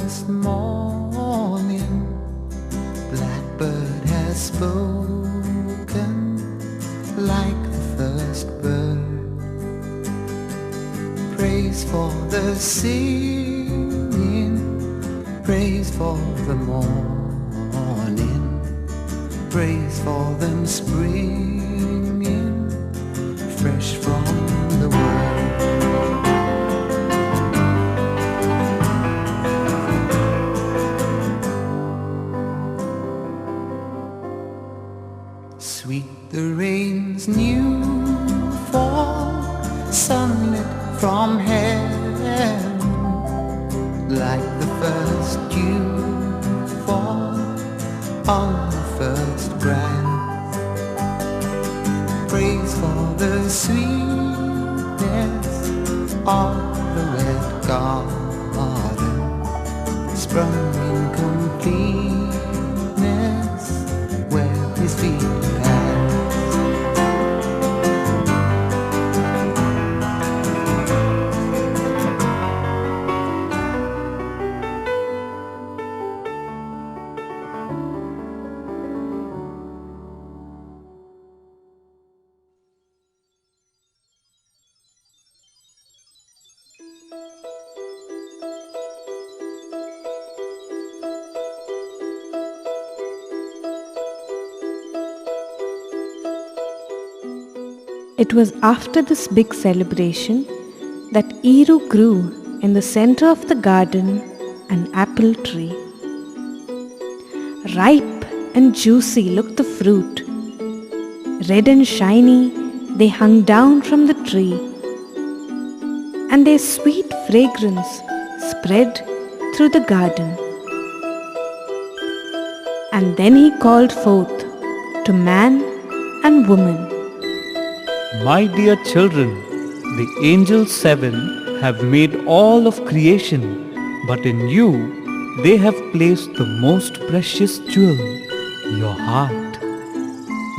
first morning, blackbird has spoken like the first bird. Praise for the singing, praise for the morning, praise for them springing fresh from the world. Sweet the rain's new fall, sunlit from heaven, like the first dew fall on the first grass. Praise for the sweetness of the red garden, sprung in completeness where his feet pass. It was after this big celebration that Iru grew in the center of the garden an apple tree. Ripe and juicy looked the fruit. Red and shiny they hung down from the tree, and their sweet fragrance spread through the garden. And then he called forth to man and woman. My dear children, the angels 7 have made all of creation, but in you they have placed the most precious jewel, your heart.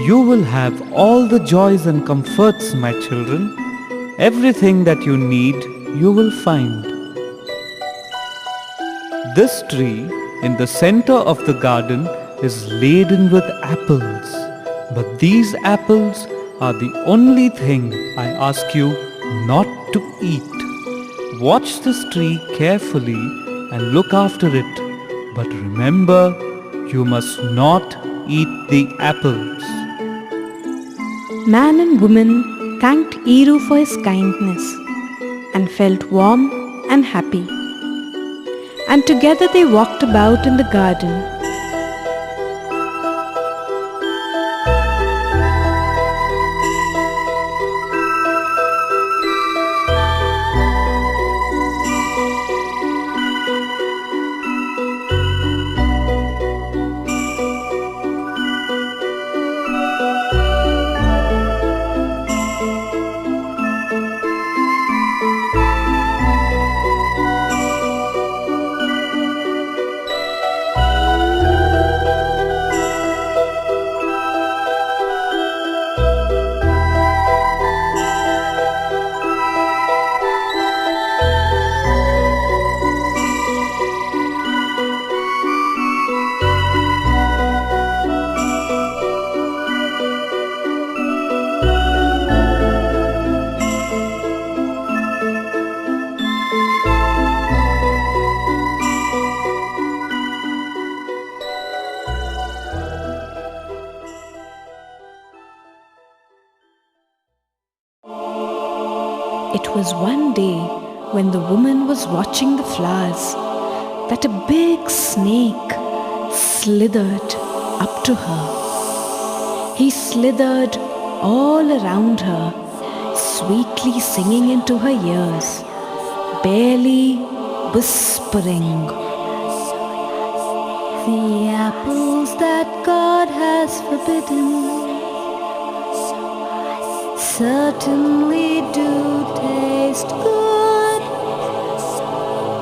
You will have all the joys and comforts, my children. Everything that you need, you will find. This tree in the center of the garden is laden with apples, but these apples are the only thing I ask you not to eat. Watch this tree carefully and look after it, but remember, you must not eat the apples. Man and woman thanked Iru for his kindness and felt warm and happy. And together they walked about in the garden. It was one day when the woman was watching the flowers that a big snake slithered up to her. He slithered all around her, sweetly singing into her ears, barely whispering. The apples that God has forbidden certainly do taste good.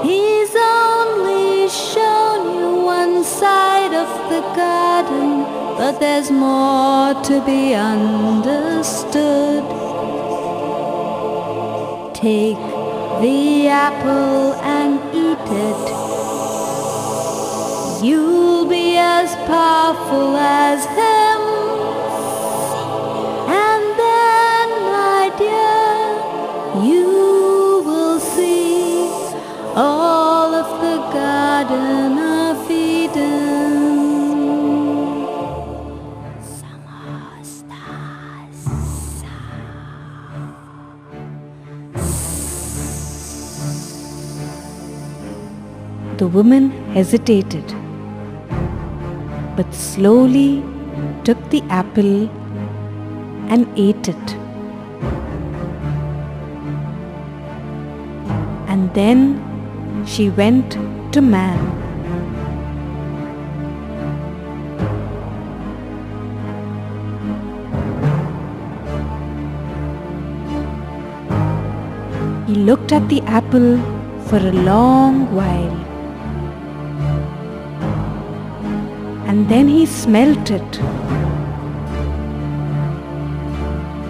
He's only shown you one side of the garden, but there's more to be understood. Take the apple and eat it. you'll be as powerful as him. And then, my dear, you will see all of the Garden of Eden. The woman hesitated, but slowly took the apple and ate it. And then she went to man. He looked at the apple for a long while. And then he smelt it.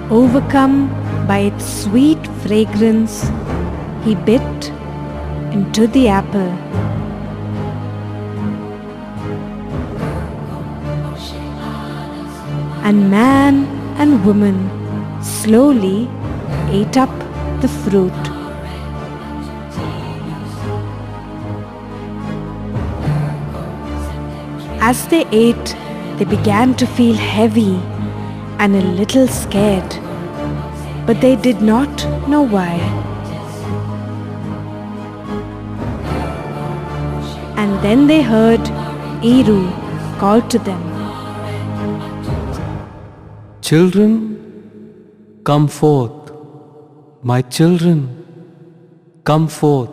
Overcome by its sweet fragrance, he bit into the apple. And man and woman slowly ate up the fruit. As they ate, they began to feel heavy and a little scared, but they did not know why. And then they heard Iru call to them. Children, come forth. My children, come forth.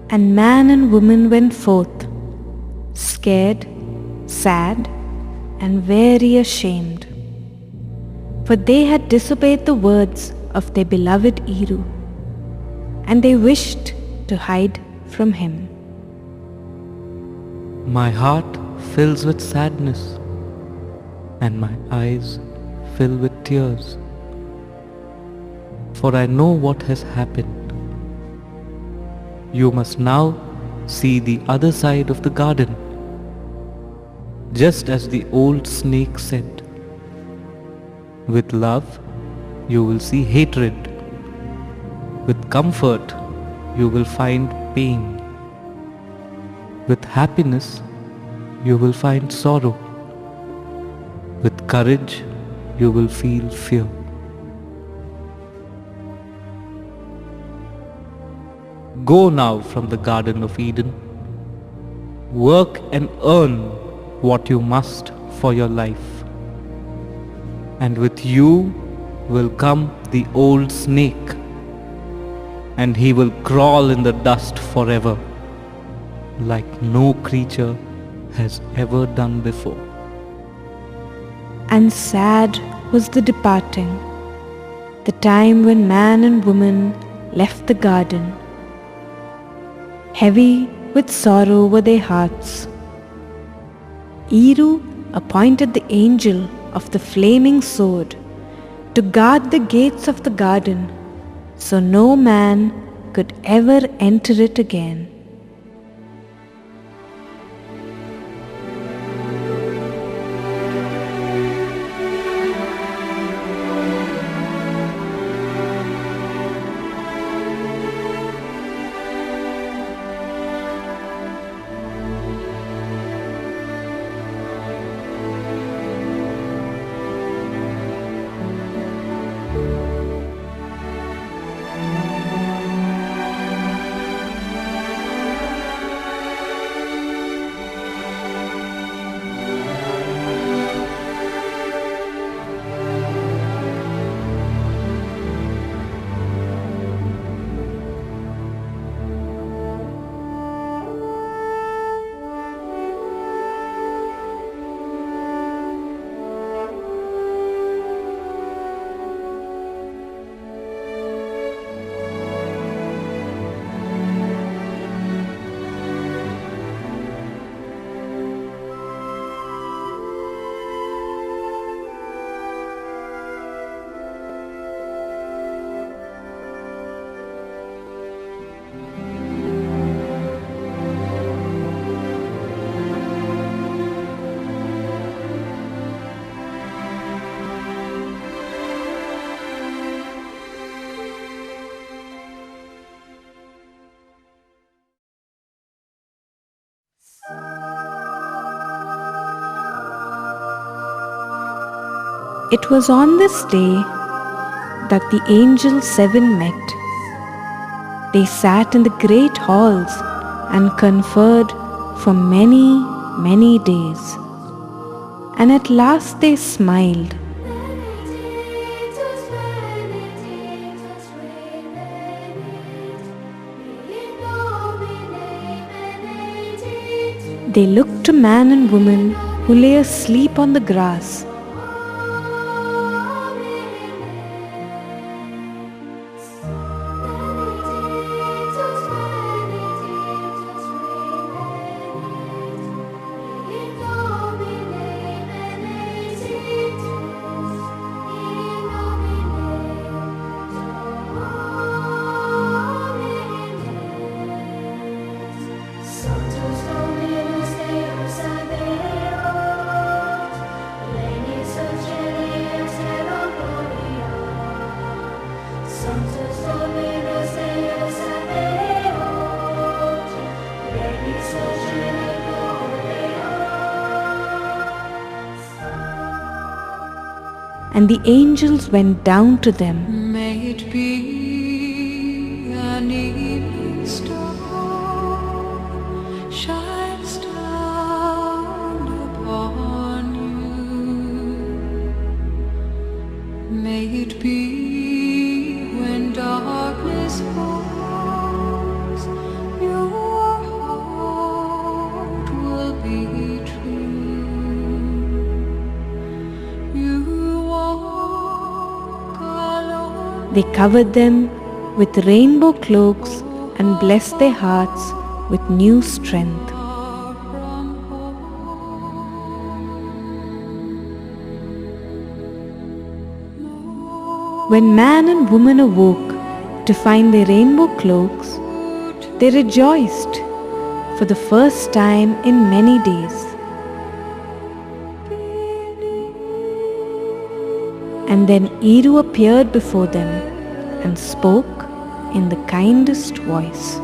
And man and woman went forth, scared, sad, and very ashamed, for they had disobeyed the words of their beloved Iru, and they wished to hide from him. My heart fills with sadness, and my eyes fill with tears, for I know what has happened. You must now see the other side of the garden, just as the old snake said. With love, you will see hatred. With comfort, you will find pain. With happiness, you will find sorrow. With courage, you will feel fear. Go now from the Garden of Eden. Work and earn what you must for your life. And with you will come the old snake, and he will crawl in the dust forever, like no creature has ever done before. And sad was the departing, the time when man and woman left the garden. Heavy with sorrow were their hearts. Iru appointed the angel of the flaming sword to guard the gates of the garden, so no man could ever enter it again. It was on this day that the angels 7 met. They sat in the great halls and conferred for many, many days. And at last they smiled. They looked to man and woman who lay asleep on the grass. And the angels went down to them. May it be an evening star shines down upon you. May it be when darkness falls, your heart will be true. They covered them with rainbow cloaks and blessed their hearts with new strength. When man and woman awoke to find their rainbow cloaks, they rejoiced for the first time in many days. And then Iru appeared before them and spoke in the kindest voice.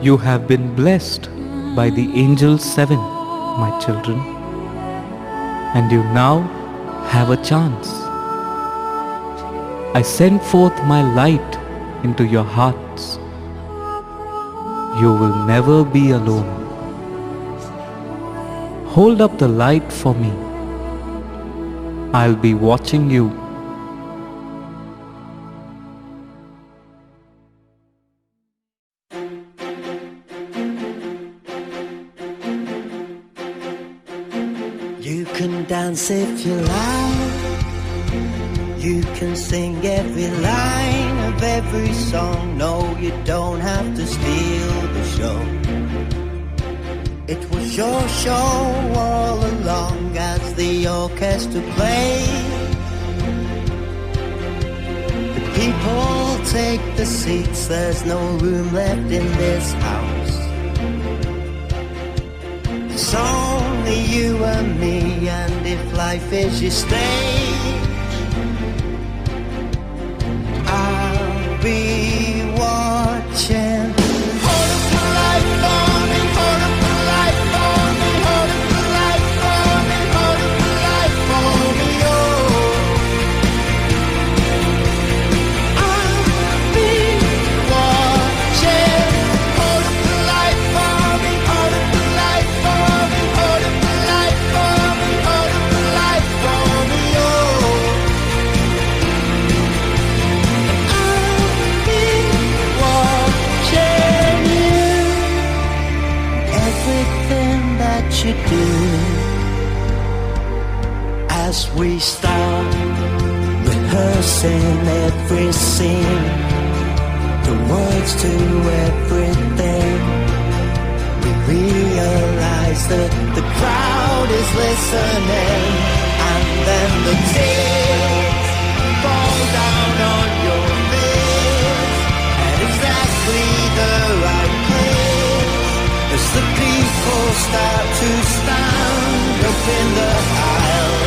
You have been blessed by the angels 7, my children, and you now have a chance. I send forth my light into your hearts. You will never be alone. Hold up the light for me. I'll be watching you. You can dance if you like. You can sing every line of every song. No, you don't have to steal the show. It was your show all along as the orchestra played. The people take the seats, there's no room left in this house. It's only you and me, and if life is your stage, I'll be watching. Hold up the light for me, hold up the light for me, hold up the light for me, hold up the light for me, oh. I'll be watching. Hold up the light for me, hold up the light for me, hold up the light for me, hold up the light for me, oh. Everything that you do as we start rehearsing every scene, the words to everything. We realize that the crowd is listening, and then the tears fall down on your face at exactly the right place. As the people start to stand up in the aisle,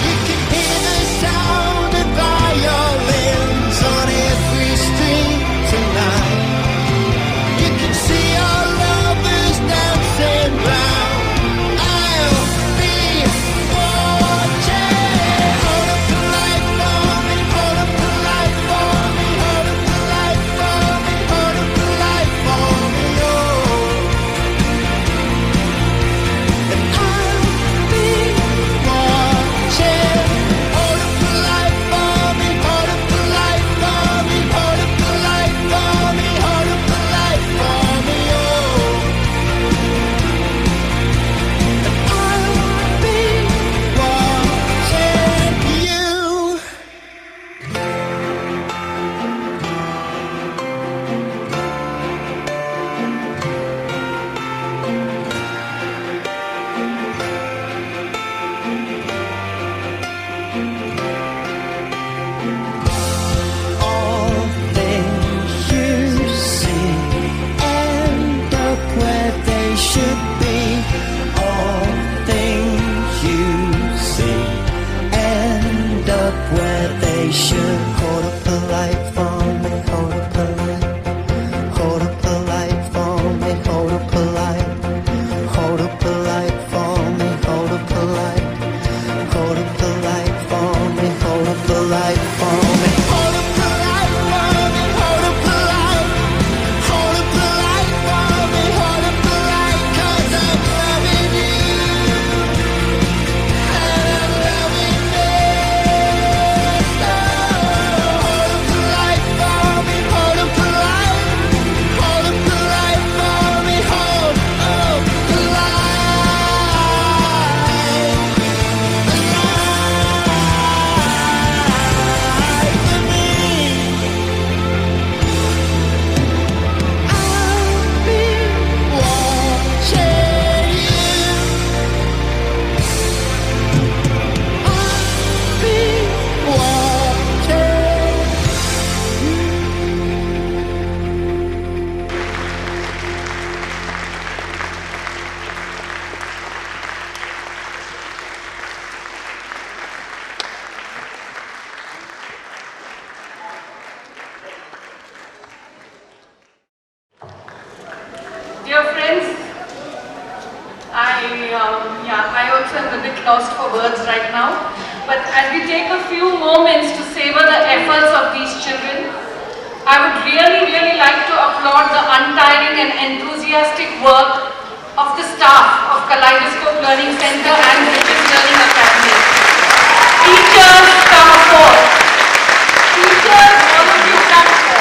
you can hear the sound of violins on every street tonight. You can see our lovers dancing round. I'll be watching. up where they should. Hold up the light for me, hold up the light. Hold up the light for me, hold up the light. Hold up the light for me, hold up the light. Hold up the light for me, hold up the light for me. Hold up the light for me, hold up the light. Hold up the light for me, hold up the light. 'Cause I'm loving you and I'm loving me. Hold up the light for me, hold up the light. Hold up the light for me, hold up the Dear friends, I also am a bit lost for words right now. But as we take a few moments to savor the efforts of these children, I would really like to applaud the untiring and enthusiastic work of the staff of Kaleidoscope Learning Center and Bridges Learning Academy. Teachers, come forth. Teachers, all of you come forth.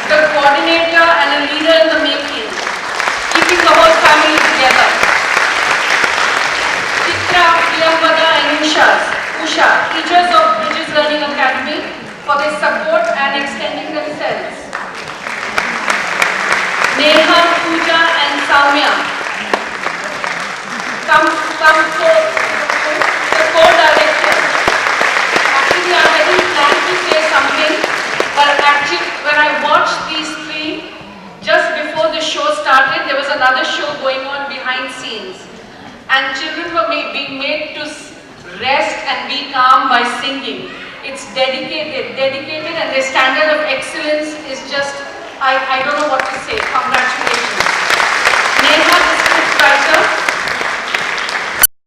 The coordinator and a leader in the making, keeping the whole family together. Chitra, Priyambada and Usha, teachers of Bridges Learning Academy, for their support and extending themselves. Neha, Pooja and Samya, come forth, the co-directors. Actually, I hadn't planned to say something, but actually, when I watched these three, just before the show started, there was another show going on behind scenes. And children were being made to rest and be calm by singing. It's dedicated, and their standard of excellence is just, I don't know what to say.